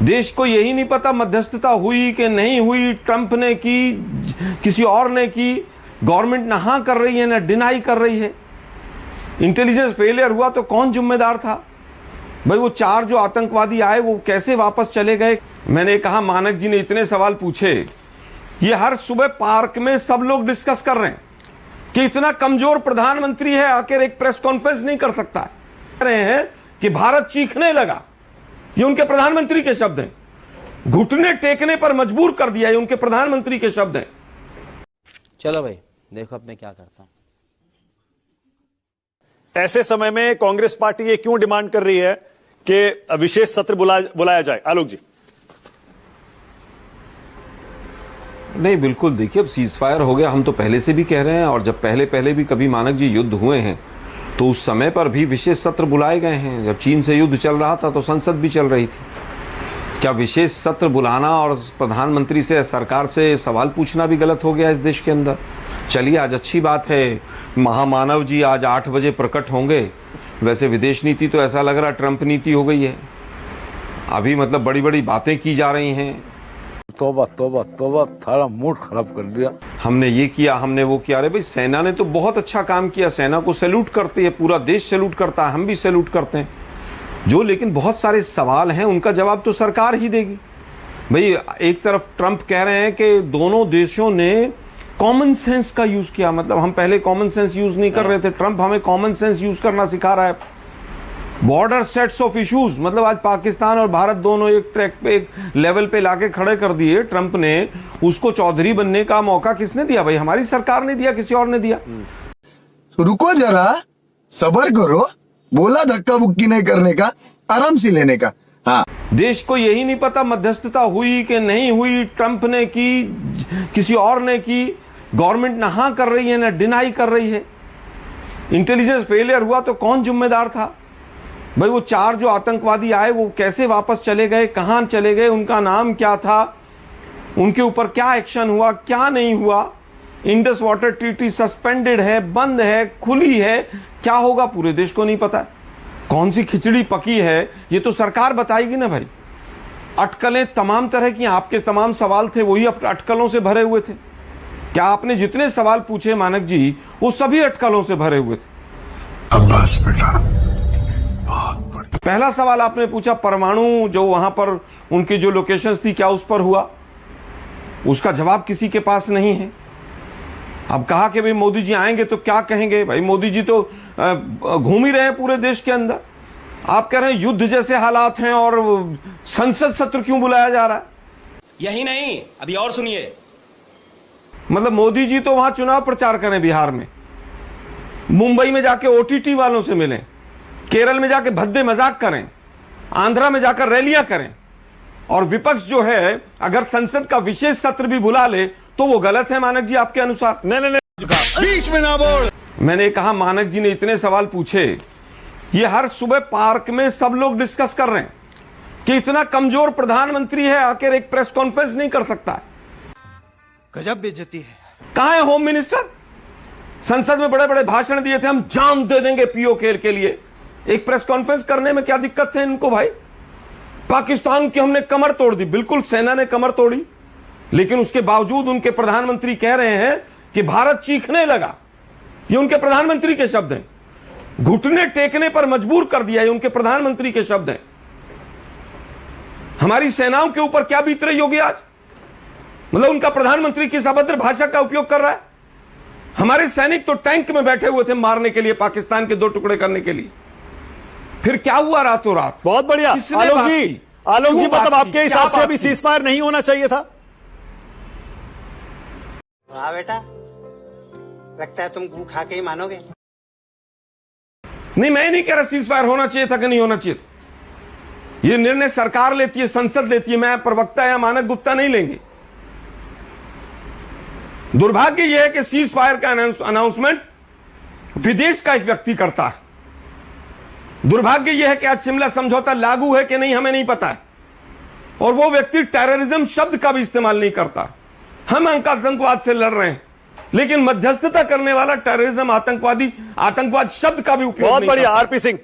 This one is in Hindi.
देश को यही नहीं पता मध्यस्थता हुई कि नहीं हुई, ट्रंप ने की, किसी और ने की, गवर्नमेंट ना हाँ कर रही है ना डिनाई कर रही है। इंटेलिजेंस फेलियर हुआ तो कौन जिम्मेदार था भाई? वो 4 जो आतंकवादी आए वो कैसे वापस चले गए? मैंने कहा मानक जी ने इतने सवाल पूछे, ये हर सुबह पार्क में सब लोग डिस्कस कर रहे हैं कि इतना कमजोर प्रधानमंत्री है, आखिर एक प्रेस कॉन्फ्रेंस नहीं कर सकता है। कह रहे हैं कि भारत चीखने लगा, ये उनके प्रधानमंत्री के शब्द हैं। घुटने टेकने पर मजबूर कर दिया, ये उनके प्रधानमंत्री के शब्द हैं। चलो भाई देखो अब मैं क्या करता हूं। ऐसे समय में कांग्रेस पार्टी ये क्यों डिमांड कर रही है कि विशेष सत्र बुलाया जाए? आलोक जी। नहीं, बिल्कुल देखिए, अब सीज फायर हो गया, हम तो पहले से भी कह रहे हैं, और जब पहले भी कभी मानक जी युद्ध हुए हैं तो उस समय पर भी विशेष सत्र बुलाए गए हैं। जब चीन से युद्ध चल रहा था तो संसद भी चल रही थी। क्या विशेष सत्र बुलाना और प्रधानमंत्री से, सरकार से सवाल पूछना भी गलत हो गया इस देश के अंदर? चलिए, आज अच्छी बात है, महामानव जी आज 8 बजे प्रकट होंगे। वैसे विदेश नीति तो ऐसा लग रहा ट्रंप नीति हो गई है। अभी मतलब बड़ी बड़ी बातें की जा रही हैं। तौबा तौबा तौबा, थारा मूड खराब कर दिया। हमने ये किया, हमने वो किया। अरे भाई, सेना ने तो बहुत अच्छा काम किया, सेना को सैल्यूट करते हैं, पूरा देश सैल्यूट करता है, हम भी सैल्यूट करते हैं। जो लेकिन बहुत सारे सवाल हैं उनका जवाब तो सरकार ही देगी भाई। एक तरफ ट्रंप कह रहे हैं कि दोनों देशों ने कॉमन सेंस का यूज किया, मतलब हम पहले कॉमन सेंस यूज नहीं कर रहे थे, ट्रंप हमें कॉमन सेंस यूज करना सिखा रहा है। बॉर्डर सेट्स ऑफ इश्यूज, मतलब आज पाकिस्तान और भारत दोनों एक ट्रैक पे, एक लेवल पे लाके खड़े कर दिए ट्रंप ने। उसको चौधरी बनने का मौका किसने दिया भाई? हमारी सरकार ने दिया, किसी और ने दिया? तो रुको जरा, सब्र करो, बोला धक्का बुक्की नहीं करने का, आराम से लेने का। हाँ, देश को यही नहीं पता मध्यस्थता हुई कि नहीं हुई, ट्रंप ने की, किसी और ने की, गवर्नमेंट ना हाँ कर रही है ना डिनाई कर रही है। इंटेलिजेंस फेलियर हुआ तो कौन जिम्मेदार था भाई? वो 4 जो आतंकवादी आए वो कैसे वापस चले गए, कहां चले गए, उनका नाम क्या था, उनके ऊपर क्या एक्शन हुआ, क्या नहीं हुआ? इंडस वाटर ट्रीटी सस्पेंडेड है, बंद है, खुली है, क्या होगा पूरे देश को नहीं पता है। कौन सी खिचड़ी पकी है ये तो सरकार बताएगी ना भाई। अटकलें तमाम तरह की, आपके तमाम सवाल थे वही अटकलों से भरे हुए थे। क्या आपने जितने सवाल पूछे मानक जी, वो सभी अटकलों से भरे हुए थे। अब्बास बेटा, पहला सवाल आपने पूछा परमाणु, जो वहां पर उनकी जो लोकेशंस थी, क्या उस पर हुआ? उसका जवाब किसी के पास नहीं है। अब कहा कि भाई मोदी जी आएंगे तो क्या कहेंगे? भाई मोदी जी तो घूम ही रहे हैं पूरे देश के अंदर। आप कह रहे हैं युद्ध जैसे हालात हैं और संसद सत्र क्यों बुलाया जा रहा है? यही नहीं, अभी और सुनिए। मतलब मोदी जी तो वहां चुनाव प्रचार करें बिहार में, मुंबई में जाके ओटीटी वालों से मिलें, केरल में जाके भद्दे मजाक करें, आंध्रा में जाकर रैलियां करें, और विपक्ष जो है अगर संसद का विशेष सत्र भी बुला ले तो वो गलत है मानक जी आपके अनुसार? नहीं, बीच में ना बोल। मैंने कहा मानक जी ने इतने सवाल पूछे, ये हर सुबह पार्क में सब लोग डिस्कस कर रहे हैं कि इतना कमजोर प्रधानमंत्री है, आखिर एक प्रेस कॉन्फ्रेंस नहीं कर सकता है। गजब बेइज्जती है। कहां है होम मिनिस्टर? संसद में बड़े बड़े भाषण दिए थे, हम जान दे देंगे पीओके के लिए। एक प्रेस कॉन्फ्रेंस करने में क्या दिक्कत है इनको भाई? पाकिस्तान की हमने कमर तोड़ दी, बिल्कुल सेना ने कमर तोड़ी, लेकिन उसके बावजूद उनके प्रधानमंत्री कह रहे हैं कि भारत चीखने लगा। ये उनके प्रधानमंत्री के शब्द हैं। घुटने टेकने पर मजबूर कर दिया, ये उनके प्रधानमंत्री के शब्द हैं। हमारी सेनाओं के ऊपर क्या बीत रही होगी आज? मतलब उनका प्रधानमंत्री किस अभद्र भाषा का उपयोग कर रहा है? हमारे सैनिक तो टैंक में बैठे हुए थे मारने के लिए, पाकिस्तान के 2 टुकड़े करने के लिए। फिर क्या हुआ रातों रात? बहुत बढ़िया आलोक जी, मतलब आपके हिसाब से अभी सीज फायर नहीं होना चाहिए था? वाह बेटा, लगता है तुम गू खा के ही मानोगे। नहीं, मैं नहीं कह रहा सीज फायर होना चाहिए था कि नहीं होना चाहिए था। ये निर्णय सरकार लेती है, संसद लेती है, मैं प्रवक्ता या मानक गुप्ता नहीं लेंगे। दुर्भाग्य यह है कि सीज फायर का अनाउंसमेंट विदेश का एक व्यक्ति करता है। दुर्भाग्य यह है कि आज शिमला समझौता लागू है कि नहीं हमें नहीं पता है, और वो व्यक्ति टेररिज्म शब्द का भी इस्तेमाल नहीं करता। हम आतंकवाद से लड़ रहे हैं, लेकिन मध्यस्थता करने वाला टेररिज्म, आतंकवाद शब्द का भी उपयोग नहीं करता। बहुत बढ़िया आरपी सिंह।